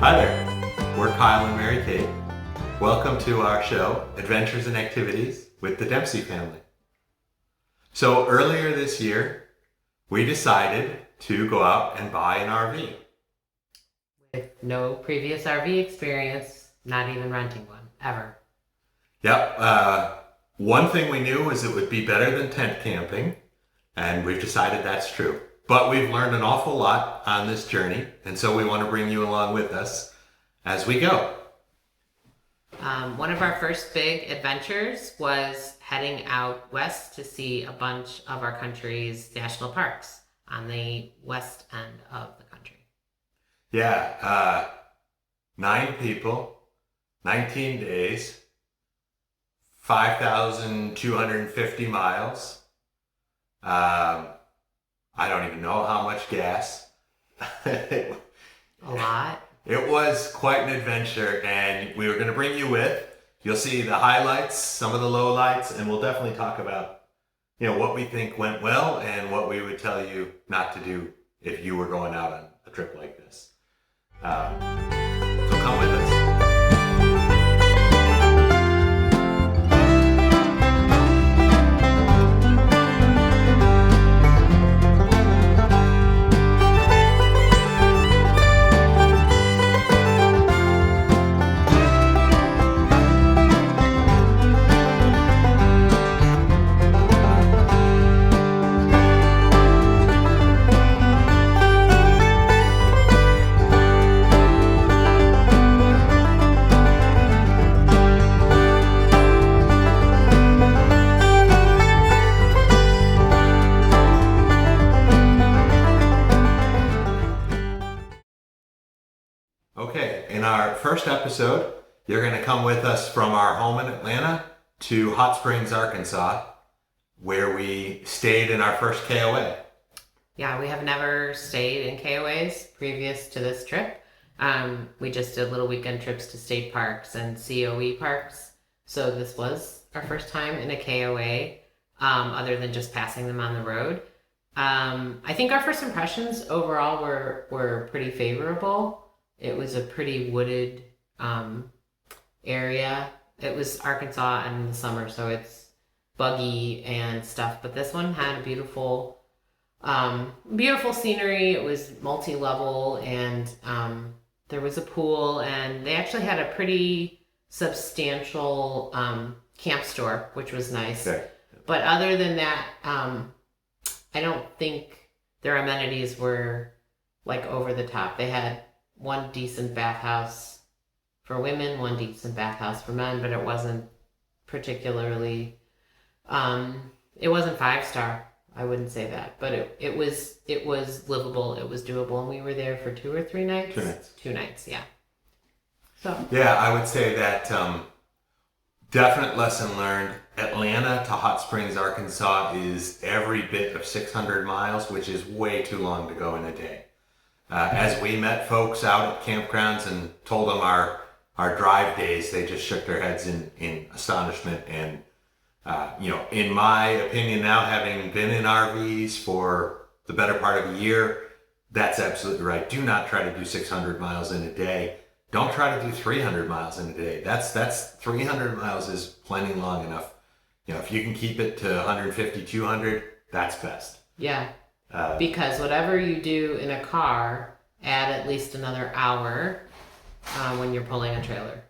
Hi there, we're Kyle and Mary Kate. Welcome to our show, Adventures and Activities with the Dempsey family. So earlier this year, we decided to go out and buy an RV. With no previous RV experience, not even renting one, ever. Yep, one thing we knew was it would be better than tent camping, and we've decided that's true. But we've learned an awful lot on this journey, and so we want to bring you along with us as we go. One of our first big adventures was heading out west to see a bunch of our country's national parks on the west end of the country. Yeah, 9 people, 19 days, 5,250 miles. I don't even know how much gas. A lot. It was quite an adventure, and we were going to bring you with. You'll see the highlights, some of the lowlights, and we'll definitely talk about, what we think went well and what we would tell you not to do if you were going out on a trip like this. So come with us. Okay, in our first episode, you're going to come with us from our home in Atlanta to Hot Springs, Arkansas, where we stayed in our first KOA. Yeah, we have never stayed in KOAs previous to this trip. We just did little weekend trips to state parks and COE parks. So this was our first time in a KOA, other than just passing them on the road. I think our first impressions overall were pretty favorable. It was a pretty wooded area. It was Arkansas in the summer, so it's buggy and stuff. But this one had a beautiful scenery. It was multi-level, and there was a pool, and they actually had a pretty substantial camp store, which was nice. Okay. But other than that, I don't think their amenities were like over the top. They had one decent bathhouse for women, one decent bathhouse for men, but it wasn't particularly, it wasn't 5-star. I wouldn't say that, but it was livable. It was doable. And we were there for 2 or 3 nights. 2 nights. 2 nights. Yeah. So. Yeah, I would say that definite lesson learned. Atlanta to Hot Springs, Arkansas is every bit of 600 miles, which is way too long to go in a day. As we met folks out at campgrounds and told them our drive days, they just shook their heads in astonishment. And, in my opinion now, having been in RVs for the better part of a year, that's absolutely right. Do not try to do 600 miles in a day. Don't try to do 300 miles in a day. That's 300 miles is plenty long enough. If you can keep it to 150, 200, that's best. Yeah. Because whatever you do in a car, add at least another hour when you're pulling a trailer.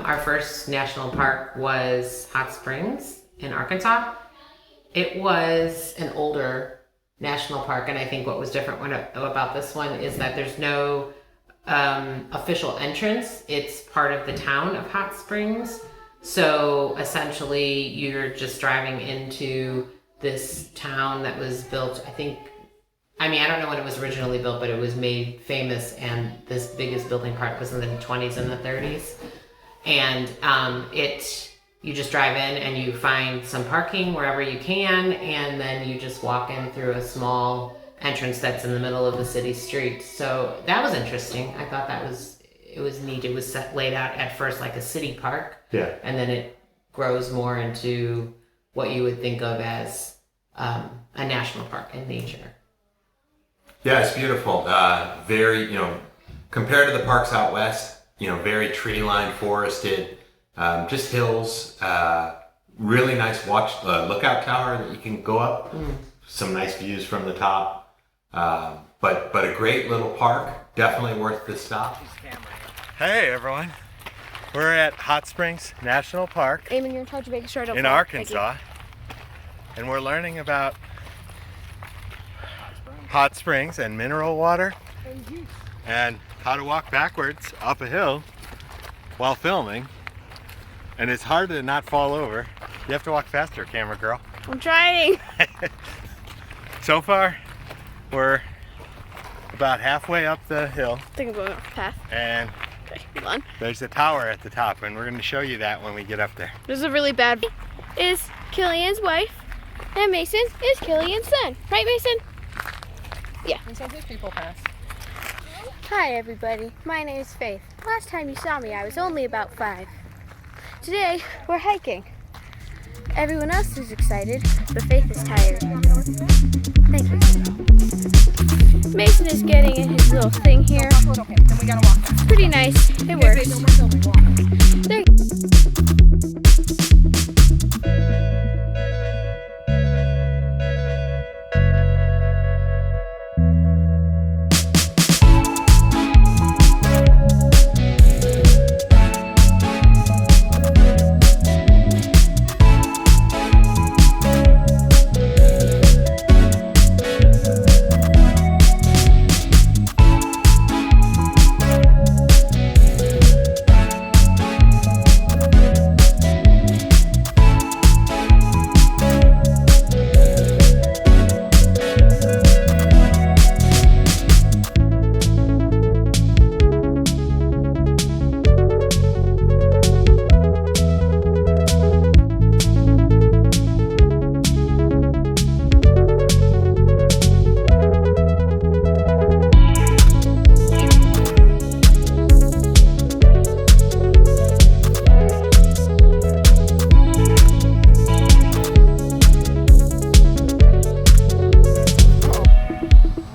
our first national park was Hot Springs in Arkansas. It was an older national park, and I think what was different about this one is that there's no official entrance. It's part of the town of Hot Springs. So essentially, you're just driving into this town that was built, I don't know when it was originally built, but it was made famous, and this biggest building part was in the 20s and the 30s. And you just drive in and you find some parking wherever you can, and then you just walk in through a small entrance that's in the middle of the city street. So that was interesting. I thought it was neat. It was laid out at first like a city park. Yeah. And then it grows more into what you would think of as a national park in nature. Yeah, it's beautiful. Very, compared to the parks out west, very tree-lined, forested, just hills. Really nice lookout tower that you can go up. Some nice views from the top. But a great little park. Definitely worth the stop. Hey everyone, we're at Hot Springs National Park Eamon, you're in charge of making sure I don't in fall. Arkansas, and we're learning about hot springs and mineral water and how to walk backwards up a hill while filming. And it's hard to not fall over. You have to walk faster, camera girl. I'm trying. So far, we're about halfway up the hill, I think I'm going off the path. and Okay, hold on. there's a tower at the top, and we're going to show you that when we get up there. This is a really bad. Is Killian's wife, and Mason is Killian's son. Right, Mason? Yeah. And so these people pass. Hi, everybody. My name is Faith. Last time you saw me, I was only about 5. Today, we're hiking. Everyone else is excited, but Faith is tired. Thank you. Mason is getting in his little thing here. Okay, then we gotta walk back. It's pretty nice. It works. We're filming, walk. There.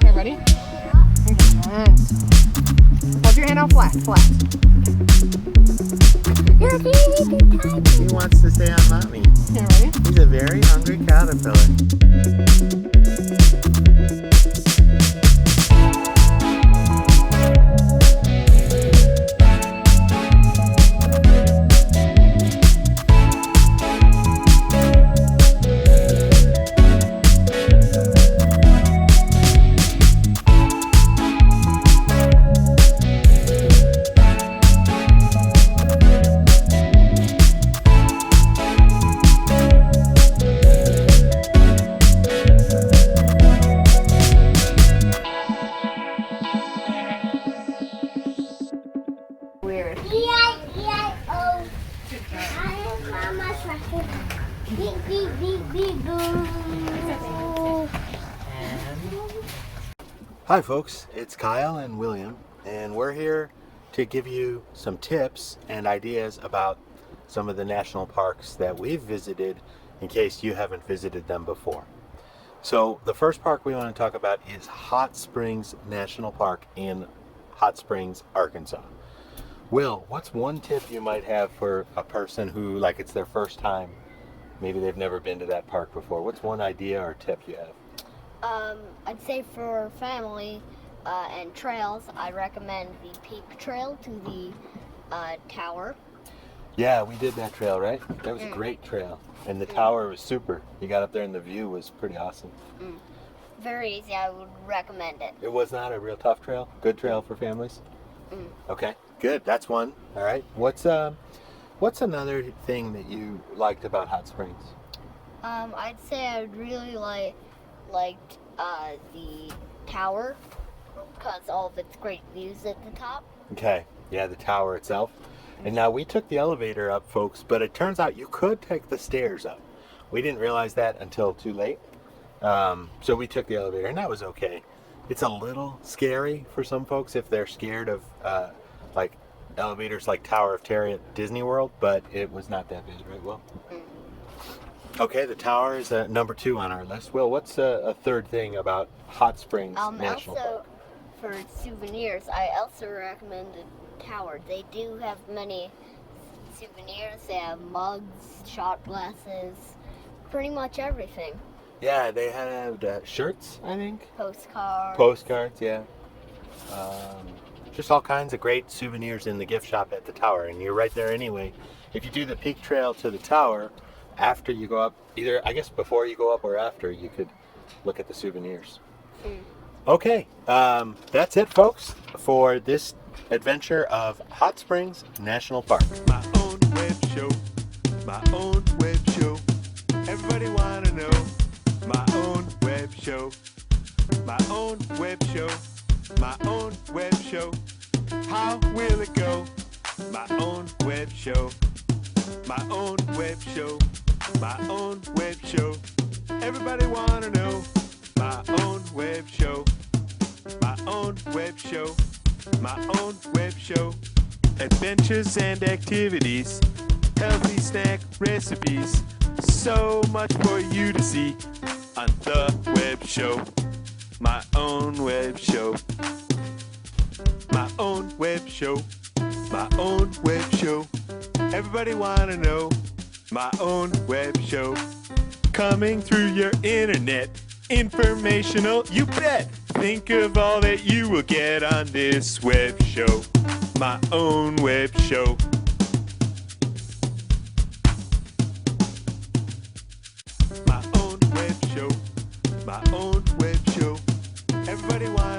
Okay, ready? Okay. Hold your hand out flat. He wants to stay on mommy. Okay, ready? He's a very hungry caterpillar. Weird. E-I-E-I-O. I am Mama's record. Beep, beep, beep, beep, boo. Hi folks, it's Kyle and William, and we're here to give you some tips and ideas about some of the national parks that we've visited in case you haven't visited them before. So the first park we want to talk about is Hot Springs National Park in Hot Springs, Arkansas. Will, what's one tip you might have for a person who, like, it's their first time, maybe they've never been to that park before? What's one idea or tip you have? I'd say for family and trails, I recommend the Peak Trail to the tower. Yeah, we did that trail, right? That was a great trail. And the tower was super. You got up there and the view was pretty awesome. Very easy. I would recommend it. It was not a real tough trail. Good trail for families. Okay, good. That's one. All right. What's another thing that you liked about Hot Springs? I'd say I really liked the tower because all of its great views at the top. Okay. Yeah, the tower itself. And now we took the elevator up, folks, but it turns out you could take the stairs up. We didn't realize that until too late. So we took the elevator, and that was okay. It's a little scary for some folks if they're scared of like elevators like Tower of Terror at Disney World, but it was not that bad, right, Will? Okay, the tower is number 2 on our list. Will, what's a third thing about Hot Springs National Park? Also, for souvenirs, I also recommend the tower. They do have many souvenirs. They have mugs, shot glasses, pretty much everything. Yeah, they had shirts, I think. Postcards, yeah. Just all kinds of great souvenirs in the gift shop at the tower, and you're right there anyway. If you do the peak trail to the tower, after you go up, either I guess before you go up or after, you could look at the souvenirs. Okay, that's it, folks, for this adventure of Hot Springs National Park. My own web show, my own web show. Everybody wanna know. My own web show, my own web show, my own web show. How will it go? My own web show, my own web show, my own web show. Everybody wanna know. My own web show, my own web show, my own web show. Adventures and activities, healthy snack recipes. So much for you to see on the web show. My own web show. My own web show. My own web show. Everybody wanna know. My own web show. Coming through your internet. Informational, you bet. Think of all that you will get on this web show. My own web show. My own web show. My own web show. Everybody wants